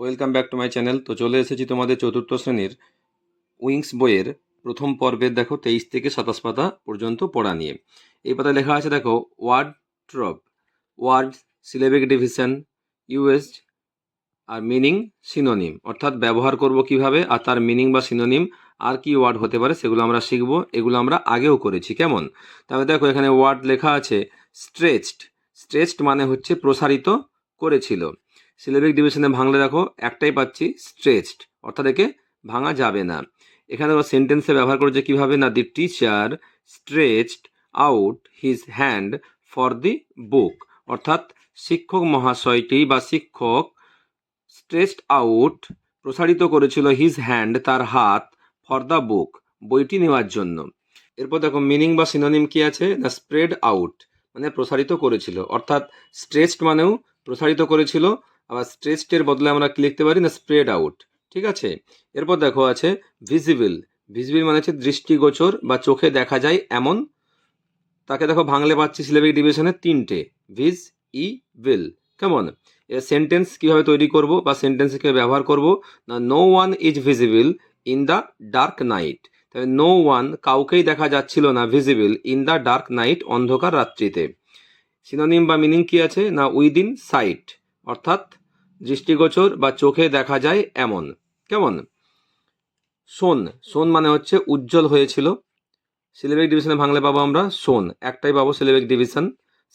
Welcome back to my channel. তো চলে এসেছি তোমাদের চতুর্থ শ্রেণীর উইংস বইয়ের প্রথম পর্বের দেখো 23 থেকে 27 পাতা পর্যন্ত পড়া নিয়ে। এই পাতায় লেখা আছে দেখো ওয়ার্ডট্রপ, ওয়ার্ড, সিলেবিক ডিভিশন, ইউএসড আর মিনিং, সিনোনিম, অর্থাৎ ব্যবহার করব কিভাবে আর তার মিনিং বা সিনোনিম আর কি ওয়ার্ড হতে পারে সেগুলো আমরা শিখবো। এগুলো আমরা আগেও করেছি, কেমন? তাহলে দেখো এখানে ওয়ার্ড লেখা আছে স্ট্রেচড। স্ট্রেচড মানে হচ্ছে প্রসারিত করেছিল। সিলেবিক ডিভিশনে ভাঙলে দেখো একটাই পাচ্ছি, স্ট্রেচড, অর্থাৎ একে ভাঙা যাবে না। এখানে দেখো সেন্টেন্সে ব্যবহার করেছে কিভাবে না, the teacher stretched out his hand for the book, অর্থাৎ শিক্ষক মহাশয়টি বা শিক্ষক স্ট্রেচড আউট প্রসারিত করেছিল হিজ হ্যান্ড তার হাত ফর দ্য বুক বইটি নেওয়ার জন্য। এরপর দেখো মিনিং বা সিনোনিম কি আছে না, স্প্রেড আউট মানে প্রসারিত করেছিল, অর্থাৎ স্ট্রেচড মানেও প্রসারিত করেছিল, আবার স্ট্রেচড বদলে আমরা কি লিখতে পারি না, স্প্রেড আউট। ঠিক আছে। এরপর দেখো আছে ভিজিবল। ভিজিবল মানে হচ্ছে দৃষ্টিগোচর বা চোখে দেখা যায় এমন। তাকে দেখো ভাঙলে পাচ্ছি সিলেবিক ডিভিশনে তিনটে, ভিজ, ই, বিল, কেমন? এর সেন্টেন্স কিভাবে তৈরি করব বা সেন্টেন্স কিভাবে ব্যবহার করব না, no one is visible in the dark night. তাহলে নো ওয়ান কাউকেই দেখা যাচ্ছিল না, visible in the dark night অন্ধকার রাত্রিতে। সিনোনিম বা মিনিং কি আছে না, উইদিন সাইট, অর্থাৎ দৃষ্টিগোচর বা চোখে দেখা যায় এমন, কেমন? শোন, শোন মানে হচ্ছে উজ্জ্বল হয়েছিল। সিলেবিক ডিভিশনে ভাঙলে পাবো আমরা শোন, একটাই পাবো সিলেবিক ডিভিশন।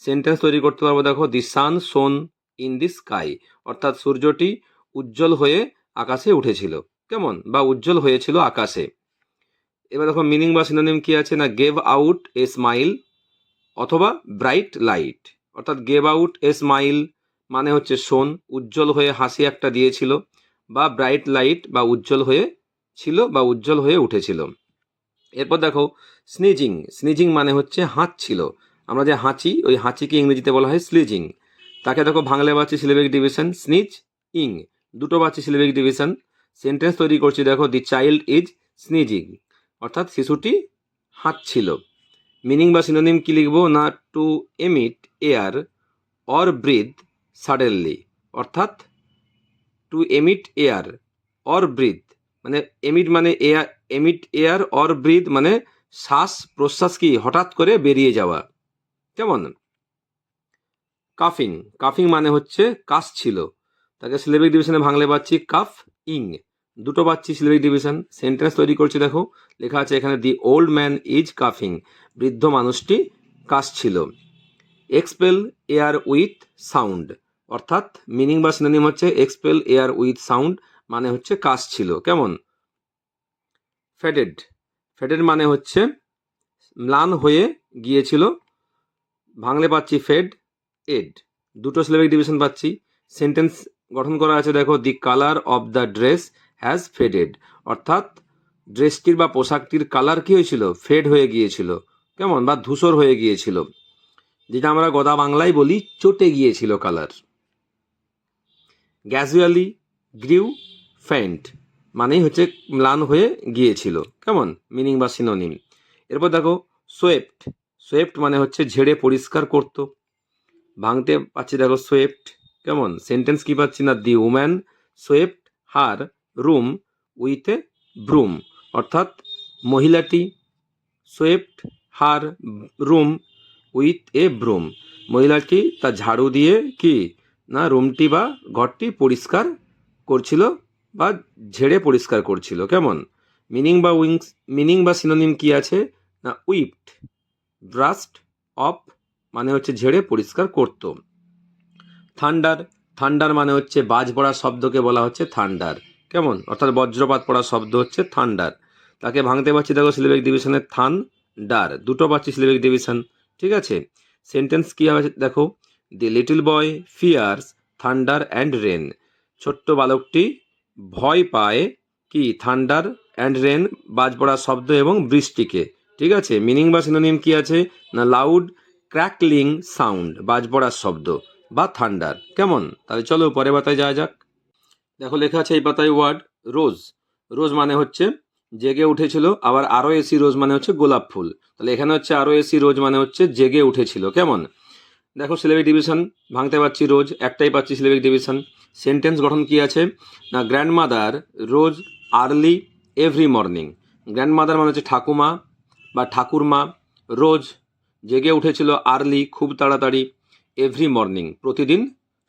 সেন্টেন্স তৈরি করতে পারবো দেখো, দি সান শোন ইন দি স্কাই, অর্থাৎ সূর্যটি উজ্জ্বল হয়ে আকাশে উঠেছিল, কেমন? বা উজ্জ্বল হয়েছিল আকাশে। এবার দেখো মিনিং বা সিনোনিম কি আছে না, গেভ আউট এ স্মাইল অথবা ব্রাইট লাইট, অর্থাৎ গেভ আউট এ স্মাইল মানে হচ্ছে শোন, উজ্জ্বল হয়ে হাসি একটা দিয়েছিল, বা ব্রাইট লাইট বা উজ্জ্বল হয়ে ছিল বা উজ্জ্বল হয়ে উঠেছিল। এরপর দেখো স্নিজিং। স্নিজিং মানে হচ্ছে হাঁচছিল। আমরা যে হাঁচি, ওই হাঁচিকে ইংরেজিতে বলা হয় স্লিজিং। তাকে দেখো ভাঙলে পাচ্ছি সিলেবিক ডিভিশন স্নিজ, ইং, দুটো পাচ্ছি সিলেবিক ডিভিশন। সেন্টেন্স তৈরি করছি দেখো, দি চাইল্ড ইজ স্নিজিং, অর্থাৎ শিশুটি হাঁচছিল। মিনিং বা সিনোনিম কি লিখবো না, to emit air or breath suddenly, অর্থাৎ to emit air or breath মানে এমিট মানে air, emit air or breath মানে শ্বাস প্রশ্বাস কি হঠাৎ করে বেরিয়ে যাওয়া, কেমন? কাফিং। কাফিং মানে হচ্ছে কাশছিল। তাকে সিলেবিক ডিভিশনে ভাঙলে পাচ্ছি কাফ ইং, দুটো পাচ্ছি সিলেবিক ডিভিশন। সেন্টেন্স তৈরি করছি দেখো, লেখা আছে এখানে দি ওল্ড ম্যান ইজ কাফিং, বৃদ্ধ মানুষটি কাশছিল। এক্সপেল এয়ার উইথ সাউন্ড, অর্থাৎ মিনিং বা সিনোনিম হচ্ছে এক্সপেল এয়ার উইথ সাউন্ড মানে হচ্ছে কাশছিল, কেমন? ফেডেড। ফেডেড মানে হচ্ছে ম্লান হয়ে গিয়েছিল, ভাঙলে পাচ্ছি ফেড, এড, দুটো সিলেবিক ডিভিশন পাচ্ছি। সেন্টেন্স গঠন করা আছে দেখো, দি colour of the dress has faded, অর্থাৎ ড্রেসটির বা পোশাকটির কালার কি হয়েছিল, ফেড হয়ে গিয়েছিল, কেমন? বা ধূসর হয়ে গিয়েছিল, যেটা আমরা গোদা বাংলায় বলি চটে গিয়েছিল কালার। গ্যাজুয়ালি গ্রিউ ফেন্ট মানেই হচ্ছে ম্লান হয়ে গিয়েছিল, কেমন? মিনিং বা সিনোনিম। এরপর দেখো সোয়েপ্ট। সোয়েপ্ট মানে হচ্ছে ঝেড়ে পরিষ্কার করতো, ভাঙতে পাচ্ছি দেখো সোয়েপ্ট, কেমন? সেন্টেন্স কি পাচ্ছি না, the woman swept her room with a broom, অর্থাৎ মহিলাটি swept her room with a broom, মহিলাটি তার ঝাড়ু দিয়ে কি না রুমটি বা ঘরটি পরিষ্কার করছিল বা ঝেড়ে পরিষ্কার করছিল, কেমন? মিনিং বা উইংস, মিনিং বা সিনোনিম কি আছে না, উইপড, ব্রাস্ট অফ মানে হচ্ছে ঝেড়ে পরিষ্কার করত। থান্ডার। থান্ডার মানে হচ্ছে বাজ পড়ার শব্দকে বলা হচ্ছে থান্ডার, কেমন? অর্থাৎ বজ্রপাত পড়ার শব্দ হচ্ছে থান্ডার। তাকে ভাঙতে পারছি দেখো সিলেবিক ডিভিশনের থান ডার, দুটো পাচ্ছি সিলেবিক ডিভিশন। ঠিক আছে। সেন্টেন্স কি হবে দেখো, the little boy fears thunder and rain, ছোট্ট বালকটি ভয় পায় কি থান্ডার অ্যান্ড রেন বাজ পড়ার শব্দ এবং বৃষ্টিকে। ঠিক আছে। মিনিং বা সিনোনিম কি আছে না, লাউড ক্র্যাকলিং সাউন্ড বাজ পড়ার শব্দ বা থান্ডার, কেমন? তাহলে চলো পরের পাতায় যাওয়া যাক। দেখো লেখা আছে এই পাতায় ওয়ার্ড রোজ। রোজ মানে হচ্ছে জেগে উঠেছিল, আবার আরো এসি রোজ মানে হচ্ছে গোলাপ ফুল। তাহলে এখানে হচ্ছে আরো এসি রোজ মানে হচ্ছে জেগে উঠেছিল, কেমন? দেখো সিলেবিক ডিভিশন ভাঙতে পারছি রোজ, একটাই পাচ্ছি সিলেবিক ডিভিশন। সেন্টেন্স গঠন কি আছে না, গ্র্যান্ডমাদার রোজ আর্লি এভরি মর্নিং। গ্র্যান্ডমাদার মানে হচ্ছে ঠাকুমা বা ঠাকুরমা, রোজ জেগে উঠেছিল, আর্লি খুব তাড়াতাড়ি, এভরি মর্নিং প্রতিদিন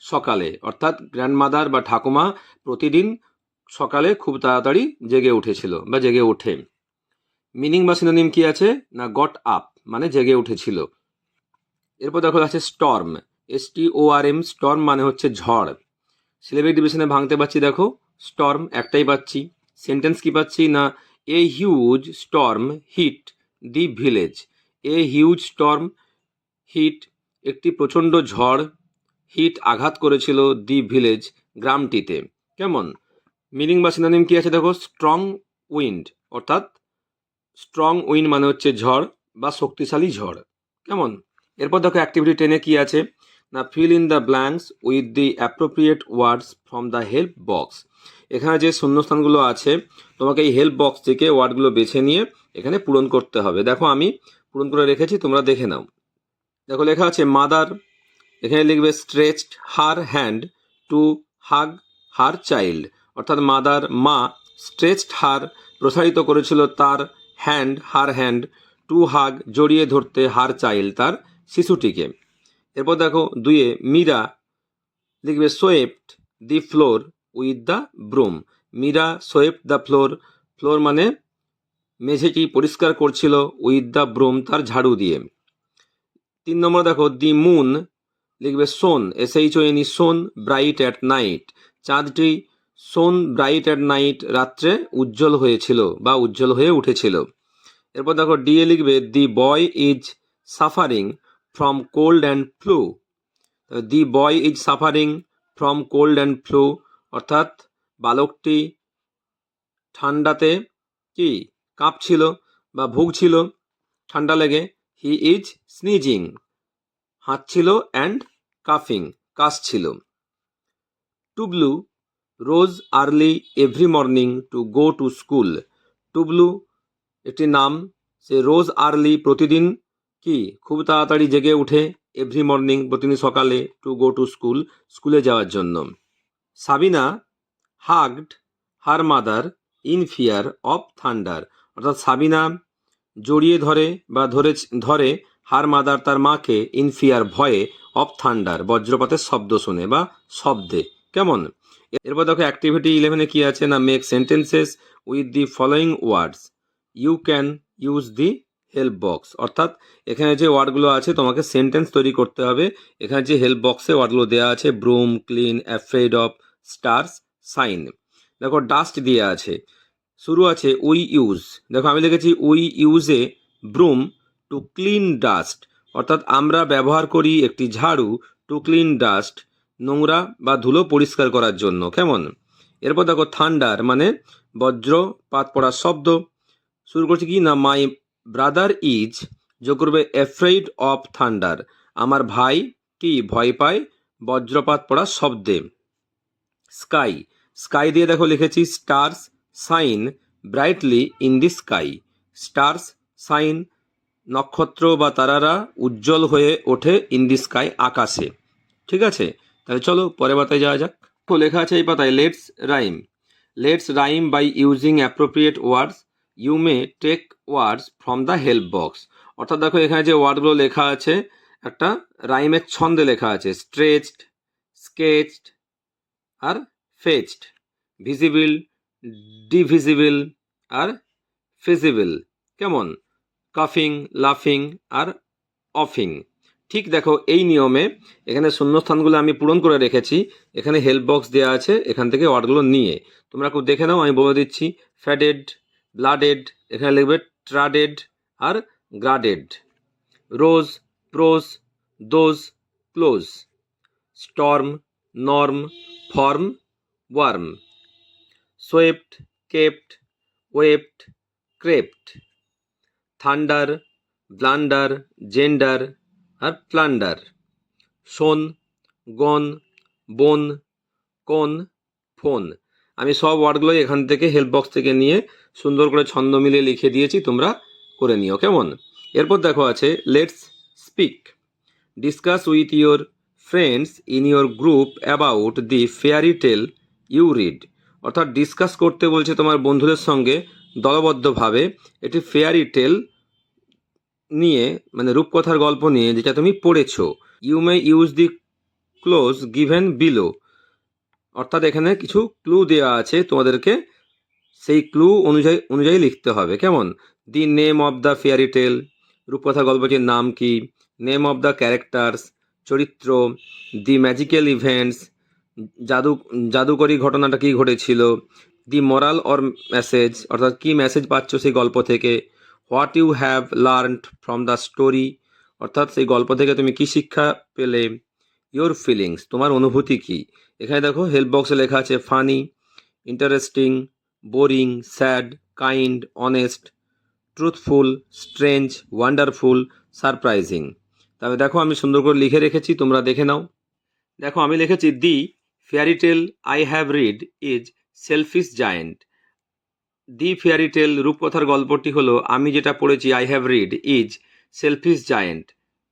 সকালে, অর্থাৎ গ্র্যান্ডমাদার বা ঠাকুমা প্রতিদিন সকালে খুব তাড়াতাড়ি জেগে উঠেছিল বা জেগে ওঠে। মিনিং বা সিনোনিম কি আছে না, গট আপ মানে জেগে উঠেছিল। এরপর দেখো আছে স্টর্ম, STORM, স্টর্ম মানে হচ্ছে ঝড়। সিলেবিক ডিভিশনে ভাঙতে পাচ্ছি, দেখো স্টর্ম একটাই পাচ্ছি। সেন্টেন্স কি পাচ্ছি না, a huge storm hit the village. A huge storm hit একটি প্রচণ্ড ঝড়, হিট আঘাত করেছিল দি ভিলেজ গ্রামটিতে। কেমন? মিনিং বা সিনোনিম কি আছে দেখো, স্ট্রং উইন্ড, অর্থাৎ স্ট্রং উইন্ড মানে হচ্ছে ঝড় বা শক্তিশালী ঝড়। কেমন? এরপর দেখো অ্যাক্টিভিটি 10-এ কি আছে না, fill in the blanks with the appropriate words from the help box. এখানে যে শূন্যস্থানগুলো আছে তোমাকে এই হেল্প বক্স থেকে ওয়ার্ডগুলো বেছে নিয়ে এখানে পূরণ করতে হবে। দেখো আমি পূরণ করে রেখেছি, তোমরা দেখে নাও। দেখো লেখা আছে মাদার, এখানে লিখবে stretched her hand to hug her child, অর্থাৎ মাদার মা স্ট্রেচড হার প্রসারিত করেছিল তার hand her hand to hug জড়িয়ে ধরতে হার চাইল্ড তার শিশুটিকে। এরপর দেখো 2-এ মীরা লিখবে swept the floor with the broom. মীরা সোয়েপ্ট দ্য ফ্লোর, ফ্লোর মানে মেঝেটি পরিষ্কার করছিল, উইথ দ্য ব্রুম তার ঝাড়ু দিয়ে। 3 নম্বর দেখো দি মুন লিখবে shone, SHONE shone bright at night. চাঁদটি সোন ব্রাইট অ্যাট নাইট রাত্রে উজ্জ্বল হয়েছিল বা উজ্জ্বল হয়ে উঠেছিল। এরপর দেখো ডিএ লিখবে the boy is suffering from cold and flu. The boy is suffering from cold and flu, অর্থাৎ বালকটি ঠান্ডাতে কি কাঁপছিল বা ভুগছিল ঠান্ডা লেগে। হি ইজ স্নিজিং হাঁচছিল, অ্যান্ড কাফিং কাশছিল। Tublu rose early every morning to go to school. Tublu একটি নাম, সে রোজ আর্লি প্রতিদিন কি খুব তাড়াতাড়ি জেগে উঠে, এভরি মর্নিং প্রতিদিন সকালে, টু গো টু স্কুল স্কুলে যাওয়ার জন্য। Sabina hugged her mother in fear of thunder, অর্থাৎ সাবিনা জড়িয়ে ধরে বা ধরে হার মাদার তার মাকে, ইন ফিয়ার ভয়ে, অফ থান্ডার বজ্রপাতের শব্দ শুনে বা শব্দে। কেমন? এরপর দেখো অ্যাক্টিভিটি 11-এ কি আছে না, make sentences with the following words, you can use the help box. অর্থাৎ এখানে যে ওয়ার্ডগুলো আছে তোমাকে সেন্টেন্স তৈরি করতে হবে। এখানে যে হেল্প বক্সে ওয়ার্ডগুলো দেওয়া আছে, broom, clean, afraid of, stars, shine. দেখো ডাস্ট দিয়ে আছে, শুরু আছে উই ইউজ। দেখো আমি লিখেছি we use a broom to clean dust, অর্থাৎ আমরা ব্যবহার করি একটি ঝাড়ু, টু ক্লিন ডাস্ট নোংরা বা ধুলো পরিষ্কার করার জন্য। কেমন? এরপর দেখো থান্ডার মানে বজ্রপাত পড়ার শব্দ। শুরু করছি কি না, মাই ব্রাদার ইজ, যোগ করবে অ্যাফ্রেড অফ থান্ডার, আমার ভাই কি ভয় পায় বজ্রপাত পড়ার শব্দে। স্কাই, স্কাই দিয়ে দেখো লিখেছি stars shine brightly in the sky. Stars shine নক্ষত্র বা তারারা উজ্জ্বল হয়ে ওঠে, ইন দি স্কাই আকাশে। ঠিক আছে, তাহলে চলো পরের পাতায় যাওয়া যাক। তো লেখা আছে এই পাতায় let's rhyme. Let's rhyme by using appropriate words, you may take words from the help box. অর্থাৎ দেখো এখানে যে ওয়ার্ডগুলো লেখা আছে একটা রাইমের ছন্দে লেখা আছে, স্ট্রেচড, স্কেচড আর ফেচড, ভিজিবল, ডিভিজিবল আর ফিজিবল। কেমন? কাফিং, লাফিং আর অফিং। ঠিক দেখো এই নিয়মে এখানে শূন্যস্থানগুলো আমি পূরণ করে রেখেছি, এখানে হেল্প বক্স দেওয়া আছে, এখান থেকে ওয়ার্ডগুলো নিয়ে তোমরা খুব দেখে নাও। আমি বলে দিচ্ছি, ফ্যাডেড, ব্লাডেড, এখানে লিখবে ট্রাডেড আর graded. Rose, prose, those, close. Storm, norm, form, warm. Swept, kept, wept, crept. Thunder, blunder, gender আর প্লান্ডার। শোন, গন, বোন, কোন, ফোন। আমি সব ওয়ার্ডগুলোই এখান থেকে হেল্প বক্স থেকে নিয়ে সুন্দর করে ছন্দ মিলিয়ে লিখে দিয়েছি, তোমরা করে নিও। কেমন? এরপর দেখো আছে let's speak. Discuss with your friends in your group about the fairy tale you read. অর্থাৎ ডিসকাস করতে বলছে তোমার বন্ধুদের সঙ্গে দলবদ্ধভাবে একটি ফেয়ারি টেল নিয়ে, মানে রূপকথার গল্প নিয়ে, যেটা তুমি পড়েছো। You may use the clues given below. অর্থাৎ এখানে কিছু ক্লু দেওয়া আছে, তোমাদেরকে সেই ক্লু অনুযায়ী লিখতে হবে। কেমন? The name of the fairy tale, রূপকথার গল্পটির নাম কি। নেম অফ দ্য ক্যারেক্টার্স, চরিত্র। দি ম্যাজিক্যাল ইভেন্টস, জাদুকরী ঘটনাটা কি ঘটেছিল। দি মোরাল অর মেসেজ, অর্থাৎ কি মেসেজ পাচ্ছ সেই গল্প থেকে। What you have learned from the story, অর্থাৎ সেই গল্প থেকে তুমি কি শিক্ষা পেলে। ইয়োর ফিলিংস, তোমার অনুভূতি কি। এখানে দেখো হেল্প বক্সে লেখা আছে funny, interesting, boring, sad, kind, honest, truthful, strange, wonderful, surprising. তবে দেখো আমি সুন্দর করে লিখে রেখেছি, তোমরা দেখে নাও। দেখো আমি লিখেছি the fairy tale I have read is selfish giant. The fairy tale, রূপকথার গল্পটি হলো আমি যেটা পড়েছি, I have read is selfish giant.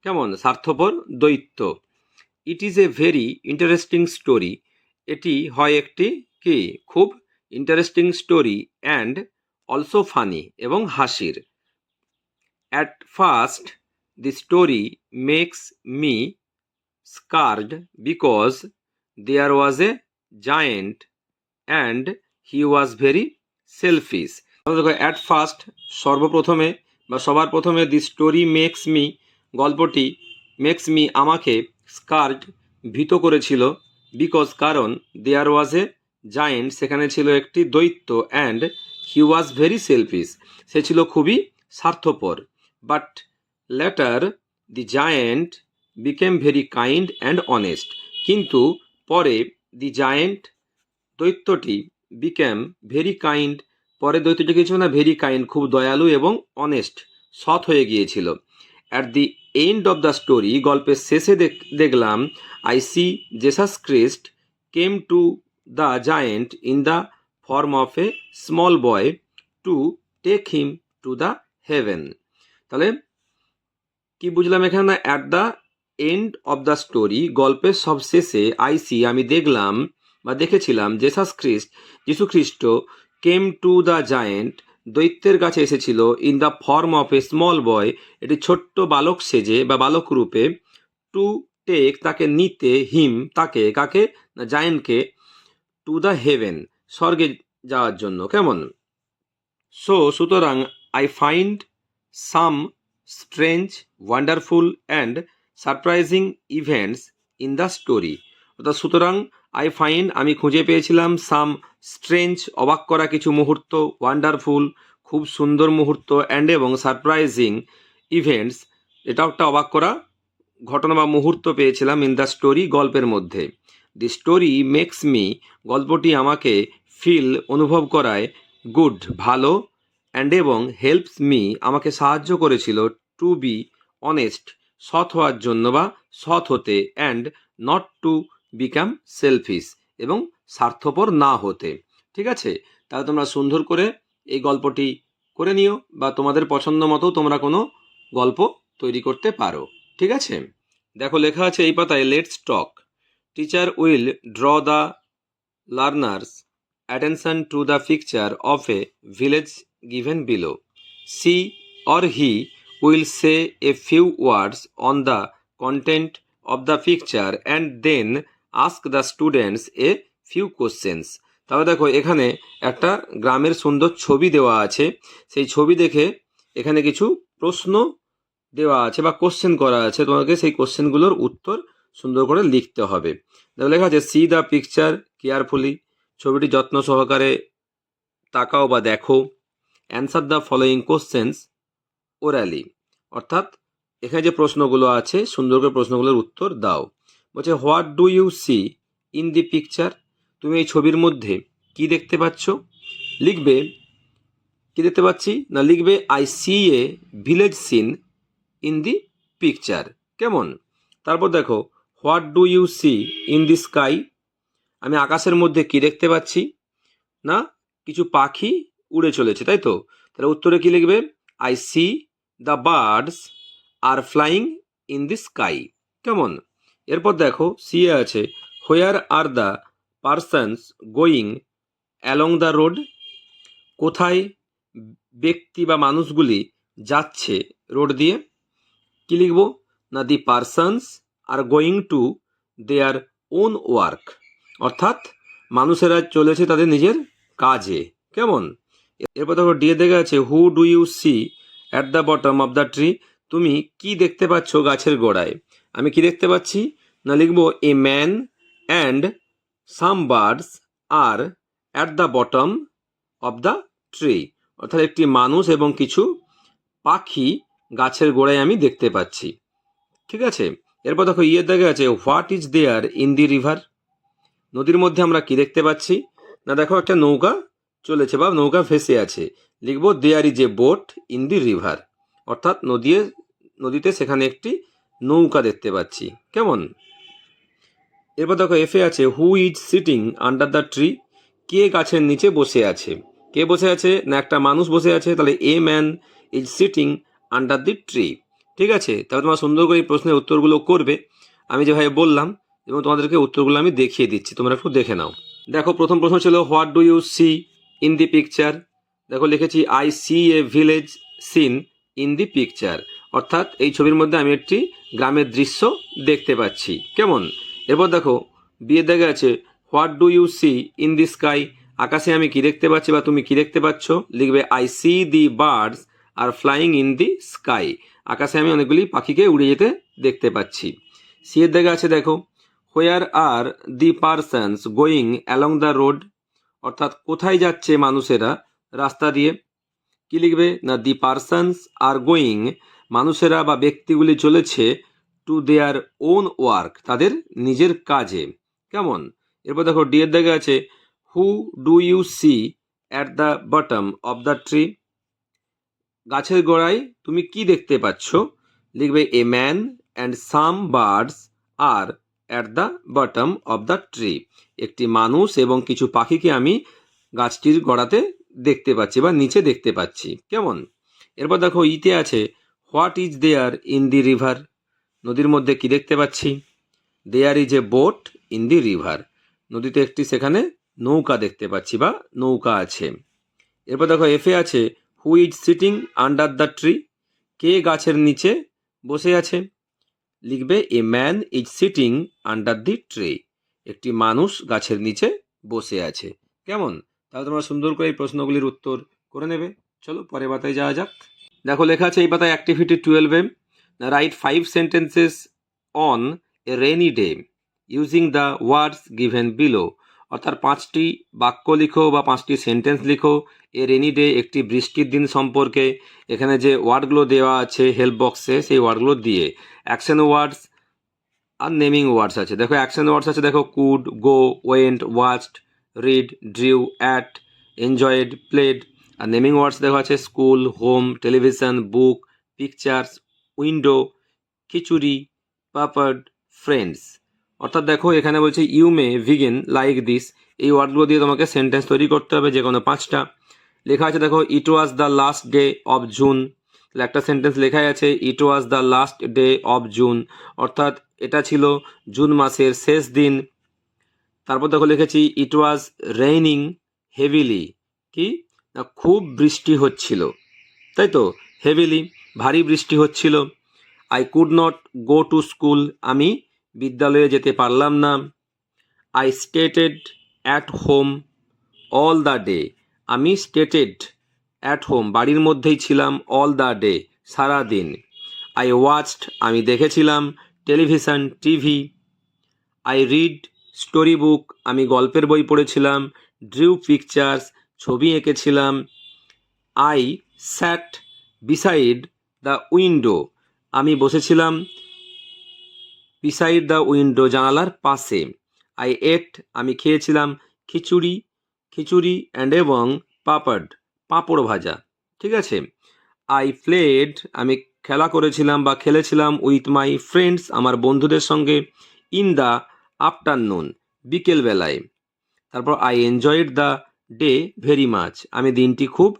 কেমন? স্বার্থপর দৈত্য। It is a very interesting story, এটি হয় একটি কি খুব interesting story, and also funny, এবং হাসির। At first the story makes me scared because there was a giant and he was very selfish. At first, সর্বপ্রথমে বা সবার প্রথমে, দি স্টোরি মেক্স মি, গল্পটি, মেক্স মি, আমাকে, স্কার্ড, ভীত করেছিল, বিকজ, কারণ, দেয়ার ওয়াজ এ জায়েন্ট, সেখানে ছিল একটি দৈত্য, and he was very selfish, সে ছিল খুবই স্বার্থপর। But later the giant became very kind and honest, কিন্তু পরে দি জায়েন্ট, দৈত্যটি, বিক্যাম ভেরি কাইন্ড, পরে দৈত্যটি কি ছিল না, ভেরি কাইন্ড, খুব দয়ালু, এবং অনেস্ট, সৎ হয়ে গিয়েছিল। At the end of the story, গল্পের শেষে দেখলাম, I see Jesus Christ came to the giant in the form of a small boy to take him to the heaven. তাহলে কি বুঝলাম এখানে? At the end of the story, গল্পের সব শেষে, আইসি, আমি দেখলাম বা দেখেছিলাম, জেসাস খ্রিস্ট, যীশু খ্রিস্ট, কেম টু দ্য জায়েন্ট, দৈত্যের কাছে এসেছিল, in the form of a small boy, এটি ছোট্ট বালক সেজে বা বালক রূপে, টু টেক, তাকে নিতে, হিম, তাকে, কাকে, না জায়েন্টকে, টু দ্য হেভেন, স্বর্গে যাওয়ার জন্য। কেমন? সুতরাং, I find some strange, wonderful and surprising events in the story. অর্থাৎ সুতরাং, আই ফাইন্ড, আমি খুঁজে পেয়েছিলাম, সাম স্ট্রেঞ্জ, অবাক করা কিছু মুহূর্ত, ওয়ান্ডারফুল, খুব সুন্দর মুহূর্ত, অ্যান্ড, এবং সারপ্রাইজিং ইভেন্টস, এটাও একটা অবাক করা ঘটনা বা মুহূর্ত পেয়েছিলাম, ইন দ্য স্টোরি, গল্পের মধ্যে। দি স্টোরি মেক্স মি, গল্পটি আমাকে, ফিল, অনুভব করায়, গুড, ভালো, অ্যান্ড, এবং হেল্পস মি, আমাকে সাহায্য করেছিল, টু বি অনেস্ট, সৎ হওয়ার জন্য বা সৎ হতে, and not to become selfish, এবং স্বার্থপর না হতে। ঠিক আছে? তাহলে তোমরা সুন্দর করে এই গল্পটি করে নিও, বা তোমাদের পছন্দ মতো তোমরা কোনো গল্প তৈরি করতে পারো। ঠিক আছে? দেখো লেখা আছে এই পাতায়, let's talk, teacher will draw the learners attention to the picture of a village given below. She or he will say a few words on the content of the picture and then ask the students a few questions. তাহলে দেখো এখানে একটা গ্রামের সুন্দর ছবি দেওয়া আছে, সেই ছবি দেখে এখানে কিছু প্রশ্ন দেওয়া আছে বা কোশ্চেন করা আছে, তোমাকে সেই কোশ্চেনগুলোর উত্তর সুন্দর করে লিখতে হবে। দেখো লেখা আছে, সি দ্য পিকচার কেয়ারফুলি, ছবিটি যত্ন সহকারে তাকাও বা দেখো। Answer the following questions orally, অর্থাৎ এখানে যে প্রশ্নগুলো আছে সুন্দর করে প্রশ্নগুলোর উত্তর দাও। বলছে, what do you see in the picture, তুমি এই ছবির মধ্যে কি দেখতে পাচ্ছ। লিখবে, কি দেখতে পাচ্ছি না, লিখবে I see a village scene in the picture. কেমন? তারপর দেখো, what do you see in the sky, আমি আকাশের মধ্যে কি দেখতে পাচ্ছি, না কিছু পাখি উড়ে চলেছে, তাই তো। তাহলে উত্তরে কি লিখবে, I see the birds are flying in the sky. কেমন? এরপর দেখো সি এ আছে where are the persons going along the road, কোথায় ব্যক্তি বা মানুষগুলি যাচ্ছে রোড দিয়ে। কি লিখবো? না the persons are going to their own work, অর্থাৎ মানুষেরা চলেছে তাদের নিজের কাজে। কেমন? এরপর দেখো ডি এর দিকে আছে who do you see at the bottom of the tree, তুমি কি দেখতে পাচ্ছ গাছের গোড়ায়। আমি কি দেখতে পাচ্ছি? না লিখবো এ man and some birds are at the bottom of the tree, অর্থাৎ একটি মানুষ এবং কিছু পাখি গাছের গোড়ায় আমি দেখতে পাচ্ছি। ঠিক আছে? এরপর দেখো ইয়ের দাগে আছে what is there in the river, নদীর মধ্যে আমরা কি দেখতে পাচ্ছি। না দেখো একটা নৌকা চলেছে বা নৌকা ভেসে আছে, লিখবো there is a boat in the river, অর্থাৎ নদীতে সেখানে একটি নৌকা দেখতে পাচ্ছি। কেমন? এরপর দেখো এফে আছে who is sitting under the tree, কে গাছের নিচে বসে আছে। কে বসে আছে? না একটা মানুষ বসে আছে, তাহলে a man is sitting under the tree. ঠিক আছে? তাহলে তোমরা সুন্দর করে এই প্রশ্নের উত্তরগুলো করবে আমি যেভাবে বললাম, এবং তোমাদেরকে উত্তরগুলো আমি দেখিয়ে দিচ্ছি, তোমরা একটু দেখে নাও। দেখো প্রথম প্রশ্ন ছিল what do you see in the picture. দেখো লিখেছি I see a village scene in the picture, অর্থাৎ এই ছবির মধ্যে আমি একটি গ্রামের দৃশ্য দেখতে পাচ্ছি। কেমন? এরপর দেখো বিয়ের দাগে আছে what do you see in the sky, আকাশে আমি কি দেখতে পাচ্ছি বা তুমি কি দেখতে পাচ্ছ। লিখবে I see the birds are flying in the sky, আকাশে আমি অনেকগুলি পাখিকে উড়ে যেতে দেখতে পাচ্ছি। সি এর দাগে আছে দেখো where are the persons going along the road, অর্থাৎ কোথায় যাচ্ছে মানুষেরা রাস্তা দিয়ে। কি লিখবে? না দি পারসনস আর গোয়িং, মানুষেরা বা ব্যক্তিগুলি চলেছে টু দেয়ার ওন ওয়ার্ক, তাদের নিজের কাজে। কেমন? এরপর দেখো ডি এর দাগে আছে who do you see at the bottom of the tree, গাছের গোড়ায় তুমি কি দেখতে পাচ্ছ। লিখবে a man and some birds are at the bottom of the tree, একটি মানুষ এবং কিছু পাখিকে আমি গাছটির গোড়াতে দেখতে পাচ্ছি বা নিচে দেখতে পাচ্ছি। কেমন? এরপর দেখো ইতে আছে what is there in the river, নদীর মধ্যে কি দেখতে পাচ্ছি। There is a boat in the river, নদীতে একটি সেখানে নৌকা দেখতে পাচ্ছি বা নৌকা আছে। এরপর দেখো এফে আছে who is sitting under the tree, কে গাছের নিচে বসে আছে। লিখবে a man is sitting under the tree, একটি মানুষ গাছের নিচে বসে আছে। কেমন? তাহলে তোমরা সুন্দর করে এই প্রশ্নগুলির উত্তর করে নেবে। চলো পরের পাতায় যাওয়া যাক। দেখো লেখা আছে এই পাতায় অ্যাক্টিভিটি 12-এ write 5 sentences on a rainy day using the words given below, অর্থাৎ 5টি বাক্য লিখো বা 5টি সেন্টেন্স লিখো এ রেনি ডে, একটি বৃষ্টির দিন সম্পর্কে। এখানে যে ওয়ার্ডগুলো দেওয়া আছে হেল্প বক্সে সেই ওয়ার্ডগুলো দিয়ে অ্যাকশন ওয়ার্ডস আর নেমিং ওয়ার্ডস আছে। দেখো অ্যাকশন ওয়ার্ডস আছে দেখো could, go, went, watched, read, drew, ate, enjoyed, played. আর নেমিং ওয়ার্ডস দেখো আছে school, home, television, book, pictures, window, khichdi, papad, friends. অর্থাৎ দেখো এখানে বলছে ইউ মে ভিগেন লাইক দিস, এই ওয়ার্ডগুলো দিয়ে তোমাকে সেন্টেন্স তৈরি করতে হবে যে কোনো 5টা। লেখা আছে দেখো it was the last day of June, একটা সেন্টেন্স লেখাই আছে it was the last day of June, অর্থাৎ এটা ছিল জুন মাসের শেষ দিন। তারপর দেখো লিখেছি ইট ওয়াজ রেইনিং হেভিলি, কি না খুব বৃষ্টি হচ্ছিল, তাই তো, হেভিলি ভারী বৃষ্টি হচ্ছিল। I could not go to school, আমি বিদ্যালয়ে যেতে পারলাম না। I stated at home all the day, আমি স্টেটেড অ্যাট হোম বাড়ির মধ্যেই ছিলাম অল দ্য ডে সারা দিন। আই ওয়াচড, আমি দেখেছিলাম television TV. I read story book, আমি গল্পের বই পড়েছিলাম। ড্রিউ পিকচার্স, ছবি এঁকেছিলাম। I sat beside the window, আমি বসেছিলাম বিসাইড দ্য উইন্ডো জানালার পাশে। আই এট, আমি খেয়েছিলাম খিচুড়ি অ্যান্ড এবং পাপড়, পাঁপড় ভাজা। ঠিক আছে। আই প্লেড, আমি খেলা করেছিলাম বা খেলেছিলাম উইথ মাই ফ্রেন্ডস, আমার বন্ধুদের সঙ্গে। ইন দ্য আফটারনুন, বিকেলবেলায়। তারপর I enjoyed the day very much, আমি দিনটি খুব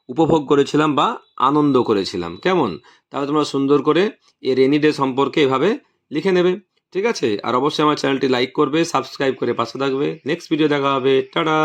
উপভোগ করেছিলাম বা আনন্দ করেছিলাম। কেমন? তাহলে তোমরা সুন্দর করে এই রেনি ডে সম্পর্কে এভাবে লিখে নেবে। ঠিক আছে? আর অবশ্যই আমার চ্যানেলটি লাইক করবে, সাবস্ক্রাইব করে পাশে থাকবে। নেক্সট ভিডিও দেখা হবে। টাটা।